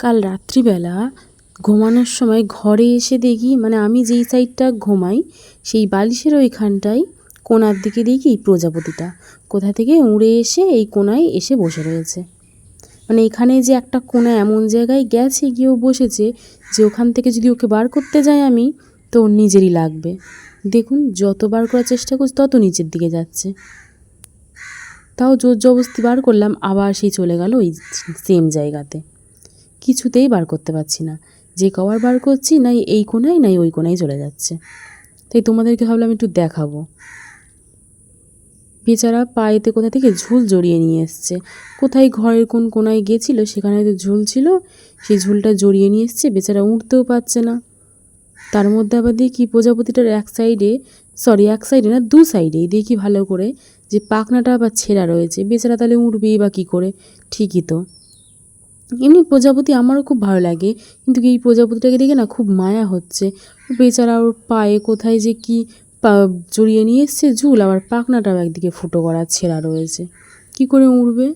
কাল রাত্রিবেলা ঘুমানোর সময় ঘরে এসে দেখি, মানে আমি যেই সাইডটা ঘুমাই সেই বালিশের ওইখানটায় কোণার দিকে দেখি প্রজাপতিটা কোথা থেকে উড়ে এসে এই কোণায় এসে বসে রয়েছে। মানে এখানে যে একটা কোণা এমন জায়গায় গেছে, গিয়েও বসেছে যে ওখান থেকে যদি ওকে বার করতে যাই আমি, তো ওর নিজেরই লাগবে। দেখুন, যত বার করার চেষ্টা করছি তত নিচের দিকে যাচ্ছে। তাও জোর জবরদস্তি বার করলাম, আবার সেই চলে গেল ওই সেম জায়গাতে। কিছুতেই বার করতে পারছি না, যে কবার বার করছি নাই এই কোণায় নাই ওই কোণায় চলে যাচ্ছে। তাই তোমাদেরকে ভাবলাম একটু দেখাবো। বেচারা পায়েতে কোথা থেকে ঝুল জড়িয়ে নিয়ে এসছে, কোথায় ঘরের কোন কোণায় গেছিলো সেখানে হয়তো ঝুল ছিল, সেই ঝুলটা জড়িয়ে নিয়ে এসছে। বেচারা উঠতেও পারছে না। তার মধ্যে আবার দেখি প্রজাপতিটার এক সাইডে না, দু সাইডেই দেখি ভালো করে যে পাখনাটা আবার ছেঁড়া রয়েছে। বেচারা তাহলে উঠবেই বা কী করে? ঠিকই তো। এমনি প্রজাপতি আমারও খুব ভালো লাগে, কিন্তু এই প্রজাপতিটাকে দেখে না খুব মায়া হচ্ছে। বেচারা ওর পায়ে কোথায় যে কি জড়িয়ে নিয়ে এসছে ঝুল, আবার পাখনাটাও একদিকে ফুটো করা ছেঁড়া রয়েছে। কি করে উড়বে?